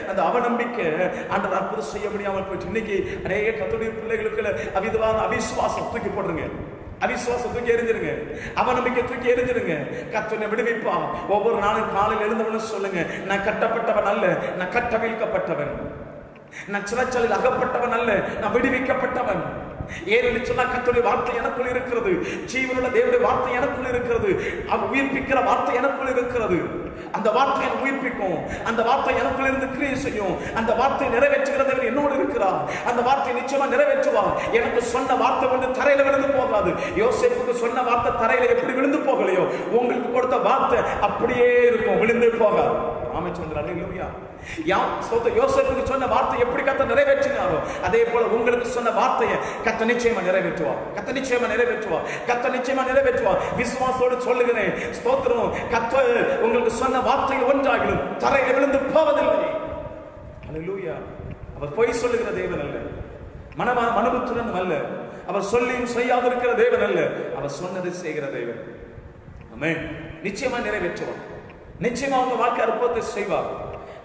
அந்த அவநம்பிக்கை ஆண்டவர் அற்புதம் செய்ய முடியாமல் போயிட்டு இன்னைக்கு அநேக கர்த்தருடைய பிள்ளைகளுக்குள்ள அவிதமான அவிசுவாசம் தூக்கி போடுறீங்க. அவிசுவாசம் தூக்கி எரிஞ்சிருங்க, அவநம்பிக்கை தூக்கி எரிஞ்சிருங்க. கர்த்தனை விடுவிப்பா. ஒவ்வொரு நாளும் காலையில் எழுந்தவன்னு சொல்லுங்க, நான் கட்டப்பட்டவன் அல்ல, நான் கட்டவிழ்க்கப்பட்டவன். நான் சிறைச்சாலையில் அகப்பட்டவன் அல்ல, நான் விடுவிக்கப்பட்டவன். ஏன்னு சொன்னா கர்த்தருடைய வார்த்தை எனக்குள் இருக்கிறது, ஜீவனுள்ள தேவனுடைய வார்த்தை எனக்குள் இருக்கிறது, அவர் உயிர்ப்பிக்கிற வார்த்தை எனக்குள் இருக்கிறது. அந்த வார்த்தை எனக்கு உயிர்ப்பிக்கும், அந்த வார்த்தை எனக்குள் இருந்து கிரியை செய்யும், அந்த வார்த்தை நிறைவேற்றுகிறவர் என்னோடு இருக்கிறார், அந்த வார்த்தை நிச்சயமா நிறைவேற்றுவார். எனக்கு சொன்ன வார்த்தை வந்து தரையில விழுந்து போகாது. யோசேப்புக்கு சொன்ன வார்த்தை தரையில எப்படி விழுந்து போகலையோ, உங்களுக்கு கொடுத்த வார்த்தை அப்படியே இருக்கும், விழுந்து போகாது. ஆமென் சொல்றாரு. இல்லையா? யோசேப்புக்கு சொன்ன வார்த்தை எப்படி கர்த்தர் நிறைவேற்றினாரோ அதே போல உங்களுக்கு சொன்ன வார்த்தையை கர்த்தர் நிச்சயமா நிறைவேற்றுவார். கர்த்தர் நிச்சயமா நிறைவேற்றுவார். கர்த்தர் நிச்சயமா நிறைவேற்றுவார். விசுவாசத்தோடு சொல்லுகிறேன், ஸ்தோத்திரம். கர்த்தர் உங்களுக்கு சொன்ன வார்த்தையில் ஒன்றாகிலும் தரையில விழுந்து போவதில்லை. அல்லேலூயா. அவர் பொய் சொல்லுகிற தேவன் அல்ல, மனபுத்திரன் அல்ல, அவர் சொல்லியும் செய்யாதிருக்கிற தேவன் அல்ல, அவர் சொன்னதை செய்கிற தேவன். ஆமென். நிச்சயமா நிறைவேற்றுவார். நிச்சயமா உங்க வாழ்க்கை அற்புதத்தை செய்வார்.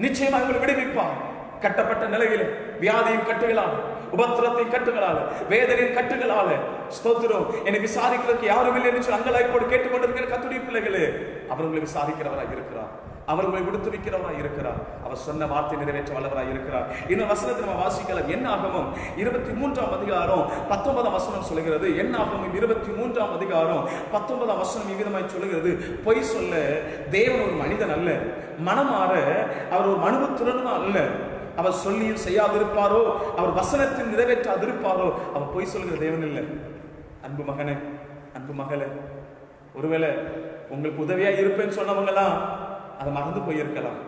நிச்சயமா உங்களை விடுவிப்பார். கட்டப்பட்ட நிலையில் வியாதியின் கட்டுகளால், உபத்திரத்தின் கட்டுகளால், வேதனையின் கட்டுகளால், ஸ்தோத்திரம், என்னை விசாரிக்கிறதுக்கு யாரும் இல்லை என்று சொல்லி அங்கலாய்ப்போடு கேட்டுக்கொண்டிருக்கிற கர்த்தருடைய பிள்ளைகளே, அவர் உங்களை விசாரிக்கிறவராக இருக்கிறார். அவர் உங்களை விடுவிக்கிறவராக இருக்கிறார். அவர் சொன்ன வார்த்தை நிறைவேற்ற வல்லவராக இருக்கிறார். இன்னும் வசனத்தை நம்ம வாசிக்கலாம். என்னாகமம் 23ஆம் அதிகாரம் 19ஆம் வசனம் சொல்லுகிறது. என்னாகமம் 23ஆம் அதிகாரம் 19ஆம் வசனம் இவ்விதமாய் சொல்லுகிறது, பொய் சொல்ல தேவன் ஒரு மனிதன் அல்ல, மனமாற அவர் ஒரு மனுபுத்திரனும் அல்ல. அவர் சொல்லியும் செய்யாதிருப்பாரோ, அவர் வசனத்தில் நிறைவேற்றாதிருப்பாரோ, அவர் பொய் சொல்கிற தேவன் இல்லை. அன்பு மகனே, அன்பு மகளே, ஒருவேளை உங்களுக்கு உதவியா இருப்பேன்னு சொன்னவங்கலாம் அதை மறந்து போயிருக்கலாம்.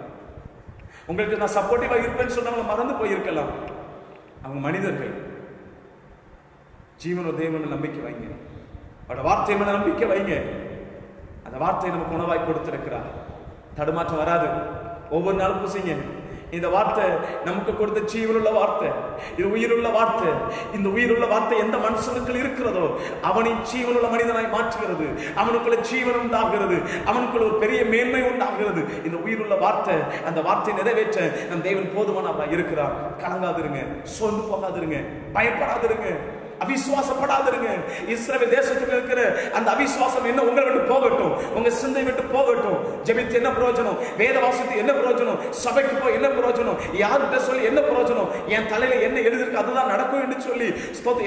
உங்களுக்கு நான் சப்போர்ட்டிவா இருப்பேன்னு சொன்னவங்க மறந்து போயிருக்கலாம். அவங்க மனிதர்கள். ஜீவன தேவன நம்பிக்கை வைங்க, அவரோட வார்த்தை மேல நம்பிக்கை வைங்க. அந்த வார்த்தையை நமக்கு உணவாய் கொடுத்திருக்கிறார். தடுமாற்றம் வராது. ஒவ்வொரு நாளும் பூசிங்க. இந்த வார்த்தை நமக்கு கொடுத்த ஜீவனுள்ள வார்த்தை, இது உயிருள்ள வார்த்தை. இந்த உயிருள்ள வார்த்தை எந்த மனுஷனுக்குள் இருக்கிறதோ அவனை ஜீவனுள்ள மனிதனாய் மாற்றுகிறது. அவனுக்குள்ள ஜீவன் உண்டாகிறது, அவனுக்குள்ள ஒரு பெரிய மேன்மை உண்டாகிறது. இந்த உயிருள்ள வார்த்தை, அந்த வார்த்தை நிறைவேற்ற நம் தேவன் போதுமானவராக இருக்கிறார். கலங்காதிருங்க, சோர்ந்து போகாதிருங்க, பயப்படாதிருங்க, அவிசுவாசப்படாதிருங்க. இஸ்ரவேல் தேசத்துக்கு இருக்கிற அந்த அவிசுவாசம் என்ன உங்களை விட்டு போகட்டும், உங்க சிந்தை விட்டு போகட்டும். ஜெபித்து என்ன பிரயோஜனம்? வேத வாசித்து என்ன பிரயோஜனம்? சபைக்கு போய் என்ன பிரயோஜனம்? யார்கிட்ட சொல்லி என்ன பிரயோஜனம்? என் தலையில என்ன எழுதிருக்கு அதுதான் நடக்கும் என்று சொல்லி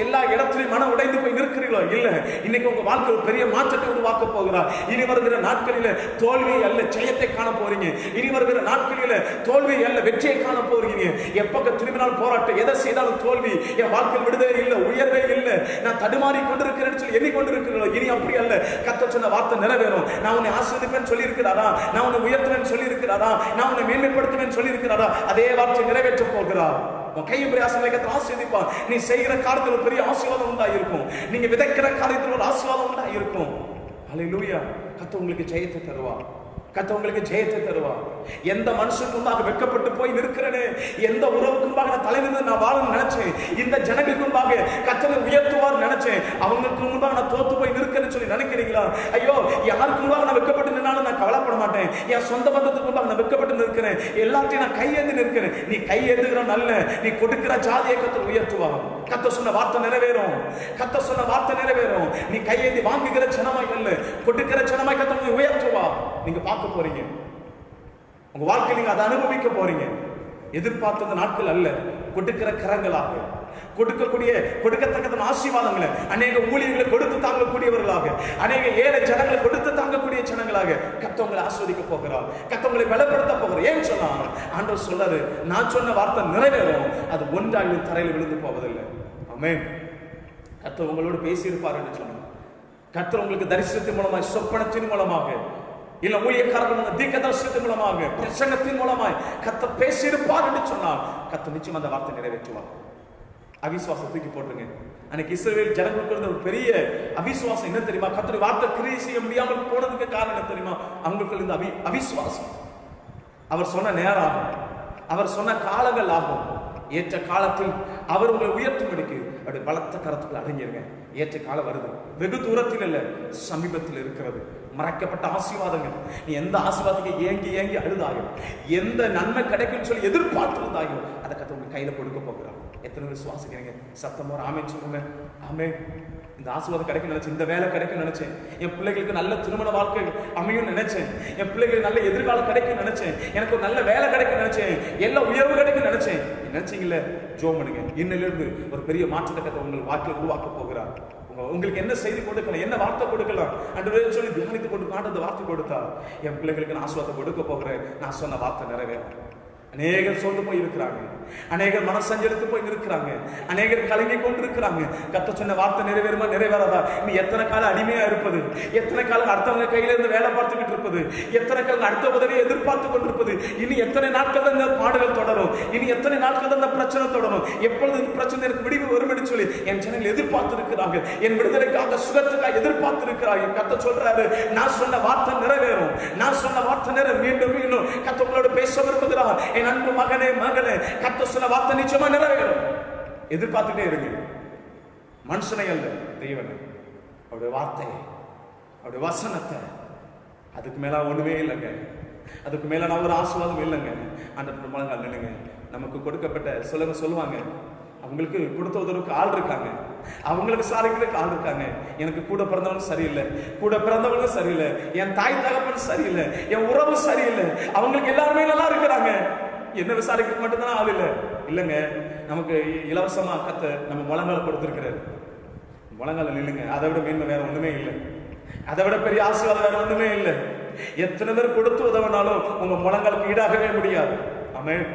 எல்லா இடத்திலையும் மனம் உடைந்து போய் நிற்கிறீர்களோ? இல்ல, இன்னைக்கு உங்க வாழ்க்கை ஒரு பெரிய மாற்றத்தை உருவாக்க போகிறார். இனி வருகிற நாட்களில தோல்வி அல்ல ஜெயத்தை காண போறீங்க. இனி வருகிற நாட்களில தோல்வி அல்ல வெற்றியை காண போறீங்க. எப்பக்க திரும்பினால் போராட்டம், எதை செய்தாலும் தோல்வி, என் வாழ்க்கையில் விடுதலை இல்லை, உயர்வே இல்லை, நான் தடுமாறி கொண்டிருக்கிறேன்னு சொல்லி எண்ணிக்கொண்டிருக்கிறோம். இனி அப்படி அல்ல. கர்த்தர் சொன்ன வார்த்தை நிறைவேறும். நான் உன்னை ஆசீர்வதிப்பேன்னு சொல்லி இருக்கிறாரா? நான் உன்னை உயர்த்துவேன்னு சொல்லி இருக்கிறாரா? நான் உன்னை மேன்மைப்படுத்துவேன்னு சொல்லி இருக்கிறாரா? அதே வார்த்தை நிறைவேற்ற போகிறார். கையும் பிரயாசம் ஆசீர்வதிப்பார். நீ செய்கிற காரியத்தில் ஒரு பெரிய ஆசீர்வாதம் உண்டாயிருக்கும். நீங்க விதைக்கிற காரியத்தில் ஒரு ஆசீர்வாதம் உண்டாயிருக்கும். அல்லேலூயா. கர்த்தர் உங்களுக்கு ஜெயத்தை தருவார். கர்த்தர் உங்களுக்கு ஜெயத்தை தருவார். எந்த மனுஷனுக்கு முன்பாக வெட்கப்பட்டு போய் நிற்கிறேனே, எந்த உறவுக்கு முன்பாக நான் தலைநிமிர்ந்து நான் வாழணும்னு நினைச்சேன், இந்த ஜனங்களுக்கு முன்பாக கர்த்தரை உயர்த்துவார் நினைச்சேன், அவங்களுக்கு முன்பாக நான் தோத்து போய் நிற்கிறேன்னு சொல்லி நினைக்கிறீங்களா? ஐயோ, யாருக்கு முன்பாக நான் வெட்கப்பட்டு நின்னாலும் நான் கவலைப்பட மாட்டேன். என் சொந்த பந்தத்துக்கு முன்பாக நான் வெட்கப்பட்டு நிற்கிறேன், எல்லாத்தையும் நான் கையேந்து நிற்கிறேன். நீ கையேந்துகிற நல்ல, நீ கொடுக்கிற ஜாதியை கர்த்தர் உயர்த்துவார். கர்த்தர் சொன்ன வார்த்தை நிறைவேறும். கர்த்தர் சொன்ன வார்த்தை நிறைவேறும். நீ கையேந்தி வாங்குகிற ஜனமாய் அல்ல, கொடுக்கிற ஜனமாய் கர்த்தர் உயர்த்துவார். நீங்க பார்க்க போறீங்க. உங்க வாழ்க்கையில் நீங்க அதை அனுபவிக்க போறீங்க. எதிர்பார்த்த நாட்கள் அல்ல, கொடுக்கிற கரங்களாக, கொடுக்கத்தக்க ஆசீர்வாதங்களை, அநேக ஊழியர்களை கொடுத்து தாங்கக்கூடியவர்களாக, அநேக ஏழை ஜனங்களை கொடுத்து தாங்கக்கூடிய ஜனங்களாக கர்த்தர் ஆஸ்வதிக்க போகிறார். கர்த்தர் பலப்படுத்த போகிறார். ஏன் சொன்னா ஆண்டவர் சொல்றாரு, நான் சொன்ன வார்த்தை நிறைவேறும், அது ஒன்றாக தரையில் விழுந்து போவதில்லை. ஆமென். கர்த்தர் உங்களோடு பேசியிருப்பார் என்று சொன்னார். கர்த்தர் உங்களுக்கு தரிசனத்தின் மூலமாக, சொப்பனத்தின் மூலமாக, இல்ல ஊழியக்காரர்கள் தீர்க்கதரிசனத்தின் மூலமாக, பிரசங்கத்தின் மூலமாக கர்த்தர் பேசியிருப்பார் என்று சொன்னால் கர்த்தர் நிச்சயம் அந்த வார்த்தை நிறைவேற்றுவார். அவிசுவாசம் தூக்கி போட்டுருங்க. அன்னைக்கு இஸ்ரவேல் ஜனங்களுக்கு இருந்த ஒரு பெரிய அவிசுவாசம் என்ன தெரியுமா? கர்த்தருடைய வார்த்தை கிரியை செய்ய முடியாமல் போனதுக்கு காரணம் என்ன தெரியுமா? அவங்களுக்கு இருந்த அவிசுவாசம். அவர் சொன்ன நேரம் ஆகும், அவர் சொன்ன காலங்கள் ஆகும். ஏற்ற காலத்தில் அவர் உங்களை உயர்த்தும்படிக்கு அப்படி பலத்த கரத்துக்குள் அடங்கிருங்க. ஏற்ற காலம் வருது, வெகு தூரத்தில் இல்ல, சமீபத்தில் இருக்கிறது. மறைக்கப்பட்ட ஆசீர்வாதங்கள். நீ எந்த ஆசீர்வாதத்துக்கு ஏங்கி ஏங்கி அழுதாயோ, எந்த நன்மை கிடைக்கும் சொல்லி எதிர்பார்த்திருந்தாயோ, அதை கர்த்தர் உங்க கையில கொடுக்க போகிறார். எத்தனை விசுவாசிக்கிறீங்க? சத்தமா ஆமென் சொல்லுங்க. ஆமென். இந்த ஆசீர்வாதம் கிடைக்கும் நினைச்சேன், இந்த வேலை கிடைக்கும் நினைச்சேன், என் பிள்ளைகளுக்கு நல்ல திருமண வாழ்க்கை அமையும் நினைச்சேன், என் பிள்ளைகளுக்கு நல்ல எதிர்காலம் கிடைக்கும் நினைச்சேன், எனக்கு ஒரு நல்ல வேலை கிடைக்கும் நினைச்சேன், எல்லா உயர்வு கிடைக்கும் நினைச்சேன். நினைச்சீங்கல்ல, ஜோம் பண்ணுங்க. இன்னிலிருந்து ஒரு பெரிய மாற்றத்தை கர்த்தர் உங்கள் வாழ்க்கையில் உருவாக்க போகிறார். உங்களுக்கு என்ன செய்தி கொடுக்கலாம், என்ன வார்த்தை கொடுக்கலாம் என்று சொல்லி தியானித்து கொண்டு அந்த வார்த்தை கொடுத்தா, என் பிள்ளைகளுக்கு நான் ஆசீர்வாதம் கொடுக்க போகிறேன், நான் சொன்ன வார்த்தை நிறைவேறும். அநேகர் சோர்ந்து போய் இருக்கிறாங்க, அநேகர் மனசஞ்சலித்து போய் இருக்கிறாங்க, அநேகர் கலங்கி கொண்டு இருக்கிறாங்க. கர்த்தர் சொன்ன வார்த்தை நிறைவேறுமா நிறைவேறாதா? நீ எத்தனை காலம் அடிமையா இருப்பது, எத்தனை காலம் அடுத்தவங்க கையில இருந்து வேலை பார்த்துக்கிட்டு இருப்பது, எத்தனை காலம் அடுத்த உதவியை எதிர்பார்த்து கொண்டிருப்பது, இனி எத்தனை நாட்கள் இந்த பாடுகள் தொடரும், இனி எத்தனை நாட்கள் இந்த பிரச்சனை தொடரும், எப்பொழுது இந்த பிரச்சனை எனக்கு விடிவு வரும் என்று சொல்லி என் ஜனங்கள் எதிர்பார்த்து இருக்கிறார்கள், என் விடுதலைக்காக சுகத்துக்காக எதிர்பார்த்து இருக்கிறார்கள். கர்த்தர் சொல்றாரு, நான் சொன்ன வார்த்தை நிறைவேறும், நான் சொன்ன வார்த்தை நிறைவேறும். மீண்டும் மீண்டும் கர்த்தர் உங்களோட பேச விரும்புகிறார். என் அன்பு மகனே மகளே, கர்த்தர் சொன்ன வார்த்தை நிச்சயமா நிறைவேறும். எதிர்பார்த்துட்டே இருங்க. மனுஷனை அல்ல, தெய்வனை, அவருடைய வார்த்தையை, அவருடைய வசனத்தை. அதுக்கு மேல ஒண்ணுமே இல்லைங்க, அதுக்கு மேல நான் ஒரு ஆசீர்வாதம் இல்லைங்க. அந்த முழங்கால் நில்லுங்க. நமக்கு கொடுக்கப்பட்ட சொல்லுவாங்க, அவங்களுக்கு கொடுத்த உதவுக்கு ஆள் இருக்காங்க, அவங்களுக்கு சாதிக்கிறதுக்கு ஆள் இருக்காங்க. எனக்கு கூட பிறந்தவனும் சரியில்லை, கூட பிறந்தவனும் சரியில்லை, என் தாய் தகப்பன் சரியில்லை, என் உறவு சரியில்லை, அவங்களுக்கு எல்லாருமே நல்லா இருக்கிறாங்க, என்ன விசாரிக்க மட்டும்தான் ஆள் இல்லை. இல்லைங்க, நமக்கு இலவசமா கர்த்தர் நம்ம முழங்கால கொடுத்திருக்கிறார். முழங்கால நில்லுங்க. அதை விட மேன்மை வேற ஒண்ணுமே இல்லை, அதை விட பெரிய ஆசீர்வாதம் வேற ஒண்ணுமே இல்லை. எத்தனை பேர் கொடுத்து உதவினாலும் உங்க முழங்காலுக்கு ஈடாகவே முடியாது. ஆமென்.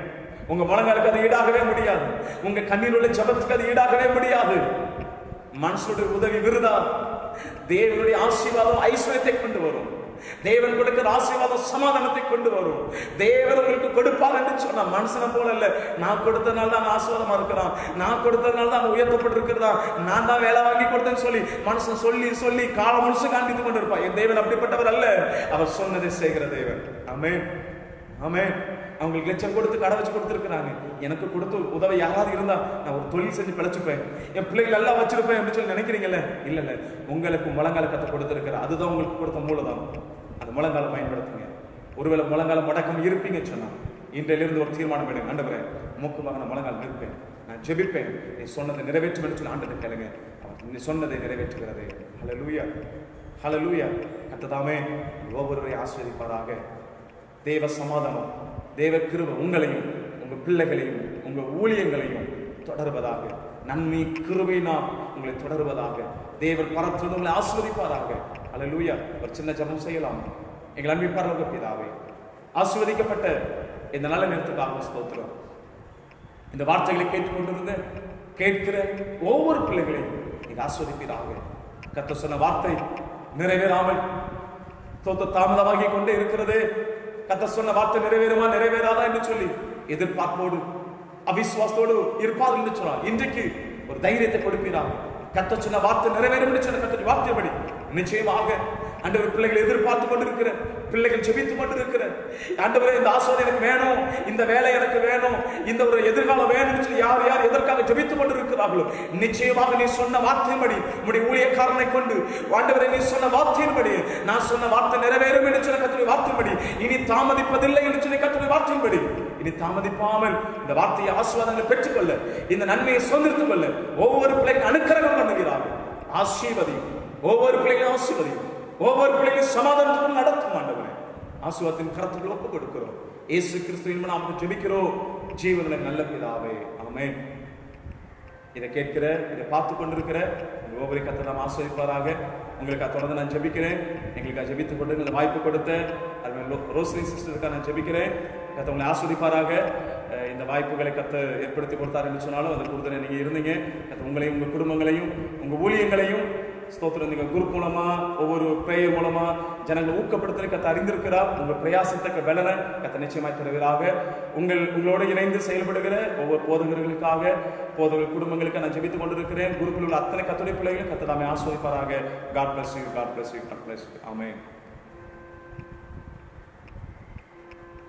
உங்க முழங்காலுக்கு அது ஈடாகவே முடியாது, உங்க கண்ணீர் உள்ள ஜபத்துக்கு அது ஈடாகவே முடியாது. மனுஷனுடைய உதவி விருதா. தேவனுடைய ஆசீர்வாதம் ஐஸ்வர்யத்தை கொண்டு வரும். தேவன் கொடுக்கிற ஆசீர்வாதம் சமாதானத்தை கொண்டு வரும். தேவன் உங்களுக்கு கொடுப்பார் என்று சொன்னா மனுஷனை போல இல்ல. நான் கொடுத்ததுனால தான் ஆசீர்வாதமா இருக்கிறான், நான் கொடுத்ததுனால தான் உயர்த்தப்பட்டிருக்கிறதா, நான் தான் வேலை வாங்கி கொடுத்தேன்னு சொல்லி மனுஷன் சொல்லி சொல்லி காலம் முழுசு காண்பித்துக் கொண்டு இருப்பான். என் தேவன் அப்படிப்பட்டவர் அல்ல, அவர் சொன்னதை செய்கிற தேவன். ஆமென், ஆமென். அவங்களுக்கு லட்சம் கொடுத்து கடை வச்சு கொடுத்துருக்கிறாங்க. எனக்கு கொடுத்து உதவி யாராவது இருந்தா நான் ஒரு தொழில் செஞ்சு பிழைச்சுப்பேன், என் பிள்ளைகள் எல்லாம் வச்சிருப்பேன் அப்படின்னு சொல்லி நினைக்கிறீங்கல்ல. இல்ல இல்ல, உங்களுக்கு முழங்கால கத்தை கொடுத்துருக்கிற அதுதான் உங்களுக்கு கொடுத்த மூலதான். அந்த முழங்கால பயன்படுத்துங்க. ஒருவேளை முழங்கால முடக்கம் இருப்பீங்கன்னு சொன்னா இன்றையிலிருந்து ஒரு தீர்மானம் எடுங்க. ஆண்டவரே, மூக்குமாக நான் முழங்கால் நிற்பேன், நான் ஜெபிப்பேன், நீ சொன்னதை நிறைவேற்றும் சொல்லி ஆண்டவரை கேளுங்க. நீ சொன்னதை நிறைவேற்றுகிறதே. ஹல்லேலூயா, ஹல்லேலூயா. கர்த்ததாமே ஒவ்வொருவரையும் ஆசீர்வதிப்பாராக. தேவ சமாதானம், தேவ கிருபை உங்களையும் உங்க பிள்ளைகளையும் உங்க ஊழியங்களையும் தொடர்வதாக. நன்மை கிருபையினால் உங்களை தொடர்வதாக. தேவன் பரத்திலிருந்து உங்களை ஆசீர்வதிப்பாராக. ஹல்லேலூயா. ஒரு சின்ன ஜெபம் செய்யலாம். எங்கள் அன்பின் பரலோக பிதாவே, ஆசீர்வதிக்கப்பட்ட இந்த நல்ல நேரத்துக்காக ஸ்தோத்திரம். இந்த வார்த்தைகளை கேட்டுக்கொண்டிருந்த கேட்கிற ஒவ்வொரு பிள்ளைகளையும் நீங்க ஆசீர்வதிப்பீராக. கர்த்தர் சொன்ன வார்த்தை நிறைவேறாமல் தாமதமாகி கொண்டே இருக்கிறது. கர்த்தர் சொன்ன வார்த்தை நிறைவேறுமா நிறைவேறாதா என்று சொல்லி எதிர்பார்ப்போடு அவிசுவாசத்தோடு இருப்பார் என்று சொன்னார். இன்றைக்கு ஒரு தைரியத்தை கொடுப்பீராக. கர்த்தர் சொன்ன வார்த்தை நிறைவேறும் என்று சொன்ன கர்த்தர் வார்த்தைப்படி நிச்சயமாக ஆண்டவர் பிள்ளைகள் எதிர்பார்த்து கொண்டிருக்கிற பிள்ளைகள் ஜெபித்துக் கொண்டிருக்கிற ஆண்டவரே, இந்த ஆசீர்வாதம் எனக்கு வேணும், இந்த வேலை எனக்கு வேணும், இந்த ஒரு எதிர்காலம் வேணும்னு சொல்லி யார் யார் எதற்காக ஜெபித்துக் கொண்டிருக்கிறார்களோ நிச்சயமாக நீ சொன்ன வார்த்தையின்படி உம்முடைய ஊழியக்காரனை கொண்டு ஆண்டவரே நீ சொன்ன வார்த்தையின்படி நான் சொன்ன வார்த்தை நிறைவேறும் என்று சொன்ன கர்த்தருடைய வார்த்தையின்படி இனி தாமதிப்பதில்லை என்று சொன்ன கர்த்தருடைய வார்த்தையின்படி இனி தாமதிப்பாமல் இந்த வார்த்தையை ஆசீர்வாதங்களை பெற்றுக்கொள்ள, இந்த நன்மையை சுதந்திரித்துக் கொள்ள ஒவ்வொரு பிள்ளைக்கும் அனுக்கிரகம் பண்ணுகிறார்கள். ஆசீர்வதி ஒவ்வொரு பிள்ளைகளும், ஆசீர்வதி ஒவ்வொரு பிள்ளைகளும் சமாதானத்துடன் நடத்தும். ஆண்டவரே, ஆசீர்வாதத்தின் கரத்துக்குள் ஒப்புக் கொடுக்கிறோம். இயேசு கிறிஸ்துவின் நாமத்தில் ஜெபிக்கிறோம் ஜீவனுள்ள நல்ல பிதாவே, ஆமென். இதை கேட்கிற, இதை பார்த்து கொண்டிருக்கிற ஒவ்வொரு கர்த்தர் நாம் ஆசீர்வதிப்பாராக. உங்களுக்கு தொடர்ந்து நான் ஜெபிக்கிறேன். எங்களுக்கு ஜெபித்து கொண்டு இந்த வாய்ப்பு கொடுத்த ரோஸ்லி சிஸ்டருக்காக நான் ஜெபிக்கிறேன். கர்த்தர் உங்களை ஆஸ்வதிப்பாராக. இந்த வாய்ப்புகளை கர்த்தர் ஏற்படுத்தி கொடுத்தார் என்று சொன்னாலும் அந்த கூடுதலை நீங்கள் இருந்தீங்க. கர்த்தர் உங்களையும் உங்கள் குடும்பங்களையும் உங்கள் ஊழியங்களையும் ஸ்தோத்திரம். நீங்கள் குரூப் மூலமா ஒவ்வொரு பிரேயர் மூலமா ஜனங்களை ஊக்கப்படுத்த கர்த்தர் அறிந்திருக்கிறார். உங்கள் பிரயாசத்துக்கு பலனை கர்த்தர் நிச்சயமாய் தருவீராக. உங்களோடு இணைந்து செயல்படுகிற ஒவ்வொரு போதகர்களுக்காக போதகர்கள் குடும்பங்களுக்கு நான் ஜெபித்துக் கொண்டிருக்கிறேன். குரூப்பில் உள்ள அத்தனை கர்த்தருடைய பிள்ளைகளும் கர்த்தர் தாமே ஆசீர்வதிப்பாராக. God bless you. God bless you. God bless you. Amen.